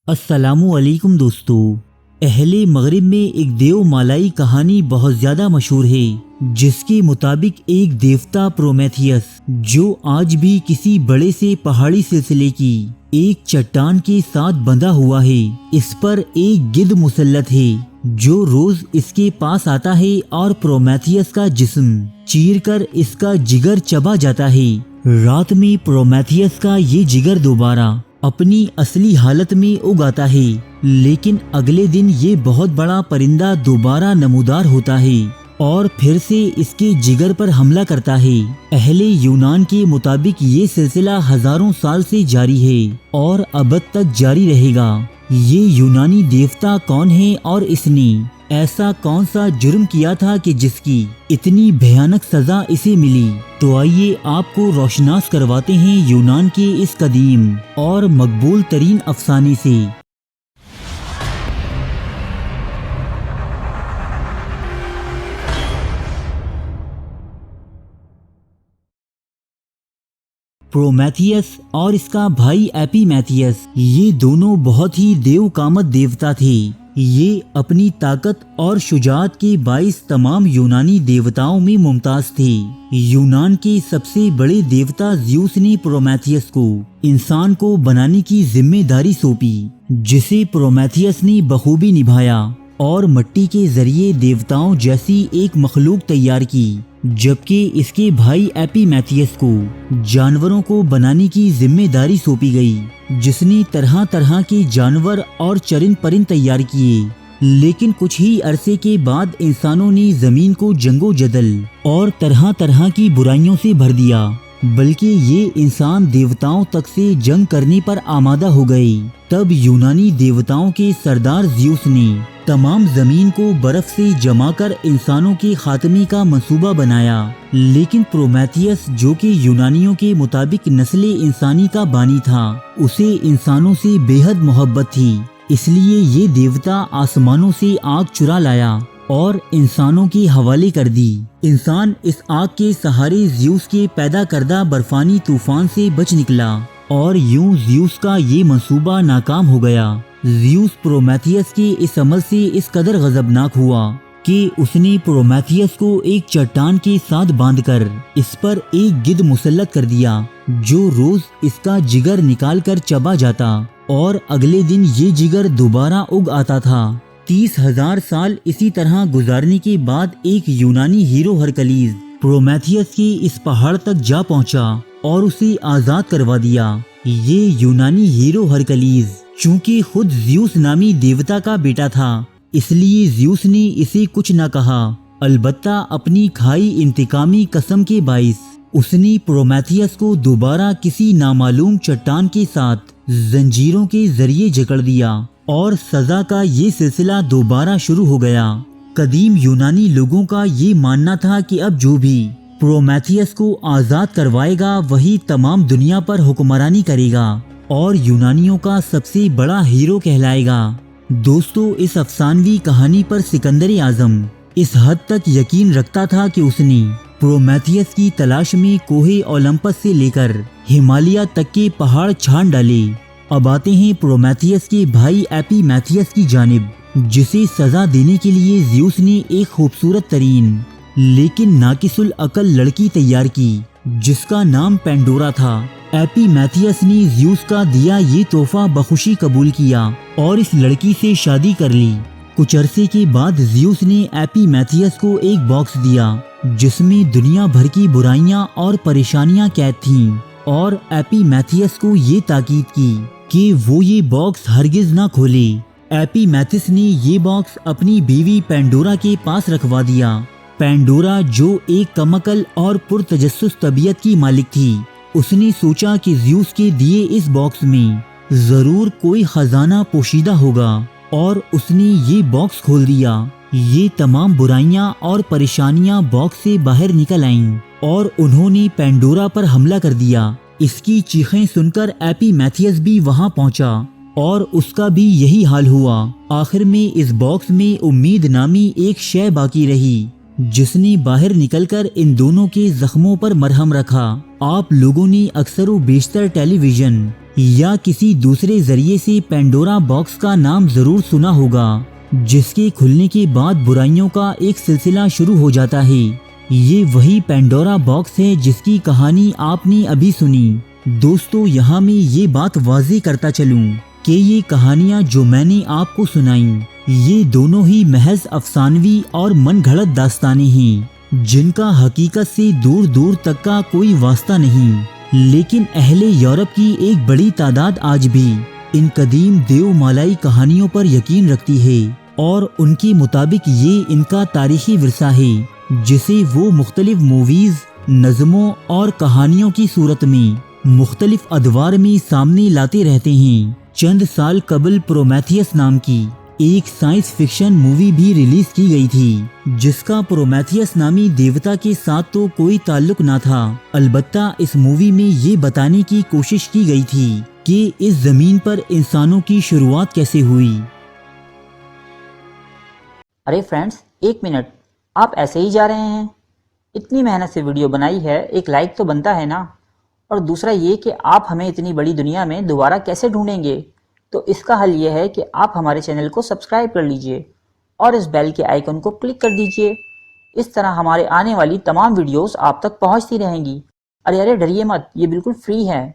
السلام علیکم دوستو۔ اہل مغرب میں ایک دیو مالائی کہانی بہت زیادہ مشہور ہے، جس کے مطابق ایک دیوتا پرومیتھیس جو آج بھی کسی بڑے سے پہاڑی سلسلے کی ایک چٹان کے ساتھ بندھا ہوا ہے، اس پر ایک گدھ مسلط ہے جو روز اس کے پاس آتا ہے اور پرومیتھیس کا جسم چیر کر اس کا جگر چبا جاتا ہے۔ رات میں پرومیتھیس کا یہ جگر دوبارہ اپنی اصلی حالت میں اگ آتا ہے، لیکن اگلے دن یہ بہت بڑا پرندہ دوبارہ نمودار ہوتا ہے اور پھر سے اس کے جگر پر حملہ کرتا ہے۔ اہل یونان کے مطابق یہ سلسلہ ہزاروں سال سے جاری ہے اور ابد تک جاری رہے گا۔ یہ یونانی دیوتا کون ہے اور اس نے ایسا کون سا جرم کیا تھا کہ جس کی اتنی بھیانک سزا اسے ملی؟ تو آئیے آپ کو روشناس کرواتے ہیں یونان کے اس قدیم اور مقبول ترین افسانے سے۔ پرومیتھیس اور اس کا بھائی ایپیمیتھیس یہ دونوں بہت ہی دیو کامت دیوتا تھے۔ یہ اپنی طاقت اور شجاعت کے باعث تمام یونانی دیوتاؤں میں ممتاز تھے۔ یونان کے سب سے بڑے دیوتا زیوس نے پرومیتھیس کو انسان کو بنانے کی ذمہ داری سونپی، جسے پرومیتھیس نے بخوبی نبھایا اور مٹی کے ذریعے دیوتاؤں جیسی ایک مخلوق تیار کی، جبکہ اس کے بھائی ایپیمیتھیس کو جانوروں کو بنانے کی ذمہ داری سونپی گئی، جس نے طرح طرح کے جانور اور چرند پرند تیار کیے۔ لیکن کچھ ہی عرصے کے بعد انسانوں نے زمین کو جنگ و جدل اور طرح طرح کی برائیوں سے بھر دیا، بلکہ یہ انسان دیوتاؤں تک سے جنگ کرنے پر آمادہ ہو گئے۔ تب یونانی دیوتاؤں کے سردار زیوس نے تمام زمین کو برف سے جما کر انسانوں کے خاتمے کا منصوبہ بنایا، لیکن پرومیتھیس جو کہ یونانیوں کے مطابق نسل انسانی کا بانی تھا، اسے انسانوں سے بے حد محبت تھی، اس لیے یہ دیوتا آسمانوں سے آگ چرا لایا اور انسانوں کے حوالے کر دی۔ انسان اس آگ کے سہارے زیوس کے پیدا کردہ برفانی طوفان سے بچ نکلا اور یوں زیوس کا یہ منصوبہ ناکام ہو گیا۔ زیوس پرومیتھیس کے اس عمل سے اس قدر غضبناک ہوا کہ اس نے پرومیتھیس کو ایک چٹان کے ساتھ باندھ کر اس پر ایک گدھ مسلط کر دیا، جو روز اس کا جگر نکال کر چبا جاتا اور اگلے دن یہ جگر دوبارہ اگ آتا تھا۔ 30,000 سال اسی طرح گزارنے کے بعد ایک یونانی ہیرو ہرکلیز پرومیتھیس کے اس پہاڑ تک جا پہنچا اور اسے آزاد کروا دیا۔ یہ یونانی ہیرو ہرکلیز چونکہ خود زیوس نامی دیوتا کا بیٹا تھا، اس لیے زیوس نے اسے کچھ نہ کہا، البتہ اپنی کھائی انتقامی قسم کے باعث اس نے پرومیتھیس کو دوبارہ کسی نامعلوم چٹان کے ساتھ زنجیروں کے ذریعے جکڑ دیا اور سزا کا یہ سلسلہ دوبارہ شروع ہو گیا۔ قدیم یونانی لوگوں کا یہ ماننا تھا کہ اب جو بھی پرومیتھیس کو آزاد کروائے گا وہی تمام دنیا پر حکمرانی کرے گا اور یونانیوں کا سب سے بڑا ہیرو کہلائے گا۔ دوستو، اس افسانوی کہانی پر سکندر اعظم اس حد تک یقین رکھتا تھا کہ اس نے پرومیتھیس کی تلاش میں کوہ اولمپس سے لے کر ہمالیہ تک کے پہاڑ چھان ڈالے۔ اب آتے ہیں پرومیتھیس کے بھائی ایپیمیتھیس کی جانب، جسے سزا دینے کے لیے زیوس نے ایک خوبصورت ترین لیکن ناقص العقل لڑکی تیار کی، جس کا نام پینڈورا تھا۔ ایپیمیتھیس نے زیوس کا دیا یہ تحفہ بخوشی قبول کیا اور اس لڑکی سے شادی کر لی۔ کچھ عرصے کے بعد زیوس نے ایپیمیتھیس کو ایک باکس دیا جس میں دنیا بھر کی برائیاں اور پریشانیاں قید تھیں، اور ایپیمیتھیس کو یہ تاکید کی کہ وہ یہ باکس ہرگز نہ کھولے۔ ایپیمیتھیس نے یہ باکس اپنی بیوی پینڈورا کے پاس رکھوا دیا۔ پینڈورا جو ایک کمعقل اور پرتجسس طبیعت کی مالک تھی، اس نے سوچا کہ زیوس کے دیے اس باکس میں ضرور کوئی خزانہ پوشیدہ ہوگا، اور اس نے یہ باکس کھول دیا۔ یہ تمام برائیاں اور پریشانیاں باکس سے باہر نکل آئیں اور انہوں نے پینڈورا پر حملہ کر دیا۔ اس کی چیخیں سن کر ایپیمیتھیس بھی وہاں پہنچا اور اس کا بھی یہی حال ہوا۔ آخر میں اس باکس میں امید نامی ایک شے باقی رہی، جس نے باہر نکل کر ان دونوں کے زخموں پر مرہم رکھا۔ آپ لوگوں نے اکثر و بیشتر ٹیلی ویژن یا کسی دوسرے ذریعے سے پینڈورا باکس کا نام ضرور سنا ہوگا، جس کے کھلنے کے بعد برائیوں کا ایک سلسلہ شروع ہو جاتا ہے۔ یہ وہی پینڈورا باکس ہے جس کی کہانی آپ نے ابھی سنی۔ دوستو، یہاں میں یہ بات واضح کرتا چلوں کہ یہ کہانیاں جو میں نے آپ کو سنائیں، یہ دونوں ہی محض افسانوی اور من گھڑت داستانیں ہیں، جن کا حقیقت سے دور دور تک کا کوئی واسطہ نہیں۔ لیکن اہل یورپ کی ایک بڑی تعداد آج بھی ان قدیم دیو مالائی کہانیوں پر یقین رکھتی ہے، اور ان کے مطابق یہ ان کا تاریخی ورثہ ہے، جسے وہ مختلف موویز، نظموں اور کہانیوں کی صورت میں مختلف ادوار میں سامنے لاتے رہتے ہیں۔ چند سال قبل پرومیتھیس نام کی ایک سائنس فکشن مووی بھی ریلیز کی گئی تھی، جس کا پرومیتھیس نامی دیوتا کے ساتھ تو کوئی تعلق نہ تھا۔ البتہ اس مووی میں یہ بتانے کی کوشش کی گئی تھی کہ اس زمین پر انسانوں کی شروعات کیسے ہوئی۔ ارے فرینڈز، ایک منٹ، آپ ایسے ہی جا رہے ہیں؟ اتنی محنت سے ویڈیو بنائی ہے، ایک لائک تو بنتا ہے نا؟ اور دوسرا یہ کہ آپ ہمیں اتنی بڑی دنیا میں دوبارہ کیسے ڈھونڈیں گے؟ تو اس کا حل یہ ہے کہ آپ ہمارے چینل کو سبسکرائب کر لیجئے اور اس بیل کے آئیکن کو کلک کر دیجئے۔ اس طرح ہمارے آنے والی تمام ویڈیوز آپ تک پہنچتی رہیں گی۔ ارے ڈریے مت، یہ بالکل فری ہے۔